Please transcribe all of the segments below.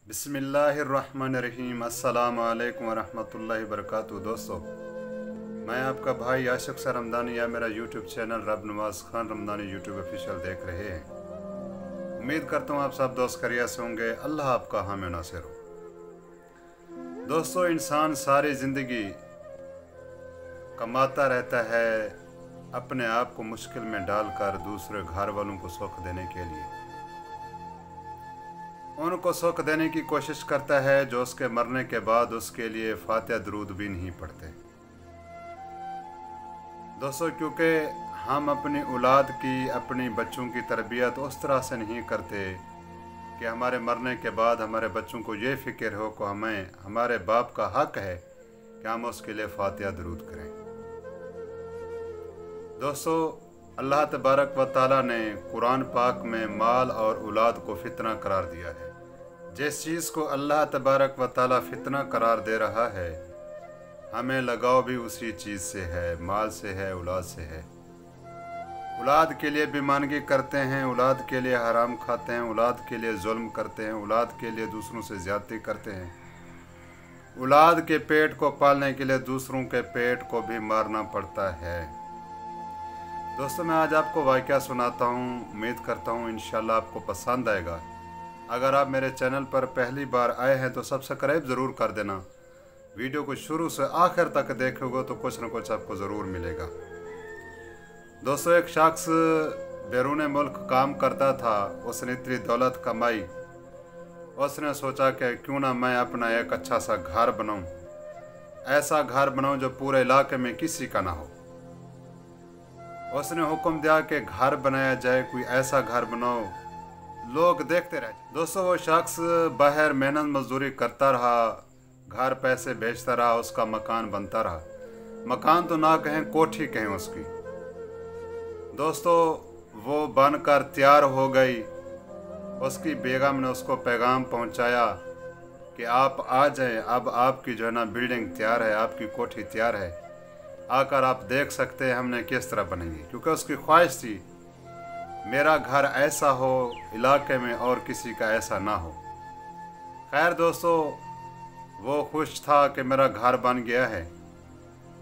बिस्मिल्लाहिर्रहमानिर्रहीम। अस्सलाम वालेकुम वरहमतुल्लाहि वबरकातुहू। दोस्तों, मैं आपका भाई आशिक सर रमदानी या मेरा यूट्यूब चैनल रब नवाज खान रमदानी यूट्यूब ऑफिशियल देख रहे हैं। उम्मीद करता हूँ आप सब दोस्त खैरियत से होंगे। अल्लाह आपका हामी नासिर हो। दोस्तों, इंसान सारी ज़िंदगी कमाता रहता है अपने आप को मुश्किल में डालकर दूसरे घर वालों को सुख देने के लिए। उनको सुख देने की कोशिश करता है जो उसके मरने के बाद उसके लिए फातिहा दरूद भी नहीं पढ़ते। दोस्तों, क्योंकि हम अपनी औलाद की, अपनी बच्चों की तरबियत उस तरह से नहीं करते कि हमारे मरने के बाद हमारे बच्चों को ये फ़िक्र हो कि हमें हमारे बाप का हक है कि हम उसके लिए फातिहा दरूद करें। दोस्तों, अल्लाह तबारक व तआला ने कुरान पाक में माल और औलाद को फितना करार दिया है। जिस चीज़ को अल्लाह तबारक व तआला फितना करार दे रहा है, हमें लगाव भी उसी चीज़ से है, माल से है, औलाद से है। औलाद के लिए बेईमानगी करते हैं, औलाद के लिए हराम खाते हैं, औलाद के लिए जुल्म करते हैं, औलाद के लिए दूसरों से ज़्यादती करते हैं। औलाद के पेट को पालने के लिए दूसरों के पेट को भी मारना पड़ता है। दोस्तों, मैं आज आपको वाक़या सुनाता हूँ। उम्मीद करता हूँ इंशाल्लाह आपको पसंद आएगा। अगर आप मेरे चैनल पर पहली बार आए हैं तो सब्सक्राइब ज़रूर कर देना। वीडियो को शुरू से आखिर तक देखोगे तो कुछ न कुछ आपको ज़रूर मिलेगा। दोस्तों, एक शख्स बैरून मुल्क काम करता था। उसने इतनी दौलत कमाई, उसने सोचा कि क्यों ना मैं अपना एक अच्छा सा घर बनाऊं, ऐसा घर बनाऊं जो पूरे इलाके में किसी का ना हो। उसने हुक्म दिया कि घर बनाया जाए, कोई ऐसा घर बनाओ लोग देखते रहे। दोस्तों, वो शख्स बाहर मेहनत मजदूरी करता रहा, घर पैसे बेचता रहा, उसका मकान बनता रहा। मकान तो ना कहें, कोठी कहें उसकी। दोस्तों, वो बनकर तैयार हो गई। उसकी बेगम ने उसको पैगाम पहुंचाया कि आप आ जाएं, अब आपकी जो है ना बिल्डिंग तैयार है, आपकी कोठी तैयार है, आकर आप देख सकते हैं हमने किस तरह बनाई। क्योंकि उसकी ख्वाहिश थी मेरा घर ऐसा हो इलाके में और किसी का ऐसा ना हो। खैर दोस्तों, वो खुश था कि मेरा घर बन गया है,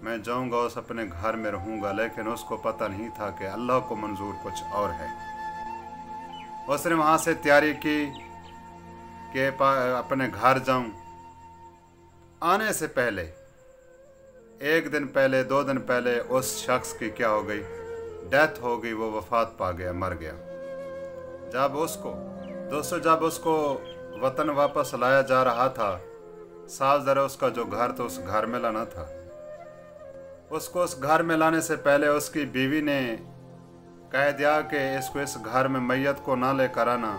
मैं जाऊंगा उस अपने घर में रहूंगा। लेकिन उसको पता नहीं था कि अल्लाह को मंजूर कुछ और है। उसने वहाँ से तैयारी की कि अपने घर जाऊं। आने से पहले एक दिन पहले, 2 दिन पहले उस शख्स की क्या हो गई, डेथ हो गई। वो वफात पा गया, मर गया। जब उसको वतन वापस लाया जा रहा था, साल ज़रा उसका जो घर था उस घर में लाना था। उसको उस घर में लाने से पहले उसकी बीवी ने कह दिया कि इसको इस घर में मैयत को ना लेकर आना,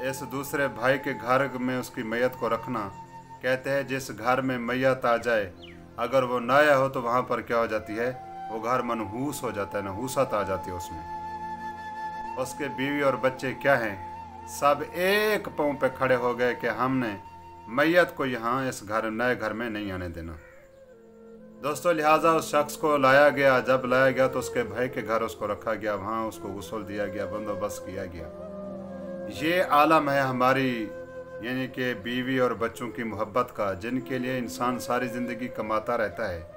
इस दूसरे भाई के घर में उसकी मैयत को रखना। कहते हैं जिस घर में मैयत आ जाए, अगर वो नया हो तो वहाँ पर क्या हो जाती है, वो घर मनहूस हो जाता है, नहूसत आ जाती है उसमें। उसके बीवी और बच्चे क्या हैं, सब एक पाँव पे खड़े हो गए कि हमने मैयत को यहाँ इस घर, नए घर में नहीं आने देना। दोस्तों, लिहाजा उस शख्स को लाया गया। जब लाया गया तो उसके भाई के घर उसको रखा गया, वहाँ उसको गुस्ल दिया गया, बंदोबस्त किया गया। ये आलम है हमारी, यानी कि बीवी और बच्चों की मोहब्बत का, जिनके लिए इंसान सारी ज़िंदगी कमाता रहता है।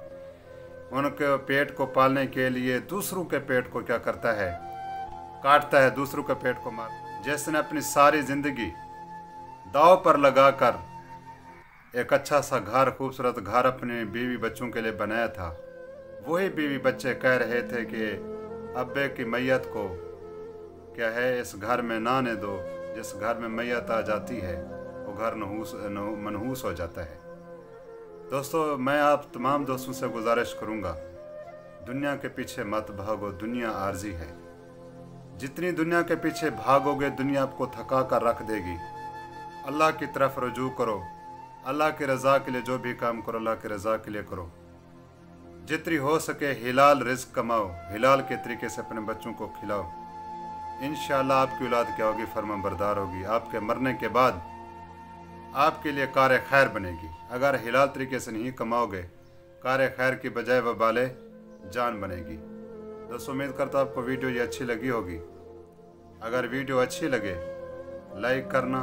उनके पेट को पालने के लिए दूसरों के पेट को क्या करता है, काटता है, दूसरों के पेट को मार। जिसने अपनी सारी ज़िंदगी दाव पर लगाकर एक अच्छा सा घर, खूबसूरत घर अपने बीवी बच्चों के लिए बनाया था, वही बीवी बच्चे कह रहे थे कि अब्बे की मैयत को क्या है, इस घर में ना आने दो। जिस घर में मैयत आ जाती है वो घर मनहूस हो जाता है। दोस्तों, मैं आप तमाम दोस्तों से गुजारिश करूंगा, दुनिया के पीछे मत भागो, दुनिया आर्जी है। जितनी दुनिया के पीछे भागोगे, दुनिया आपको थका कर रख देगी। अल्लाह की तरफ रुजू करो, अल्लाह की रज़ा के लिए जो भी काम करो, अल्लाह की रज़ा के लिए करो। जितनी हो सके हिलाल रिज़्क कमाओ, हिलाल के तरीके से अपने बच्चों को खिलाओ। इंशाअल्लाह आपकी औलाद क्या होगी, फरमाबरदार होगी। आपके मरने के बाद आपके लिए कार खैर बनेगी। अगर हिलाल तरीके से नहीं कमाओगे, कार खैर की बजाय वबाले जान बनेगी। दोस्तों, उम्मीद करता हूँ आपको वीडियो ये अच्छी लगी होगी। अगर वीडियो अच्छी लगे लाइक करना,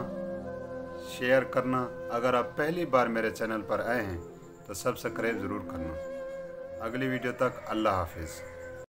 शेयर करना। अगर आप पहली बार मेरे चैनल पर आए हैं तो सब्सक्राइब ज़रूर करना। अगली वीडियो तक अल्लाह हाफिज़।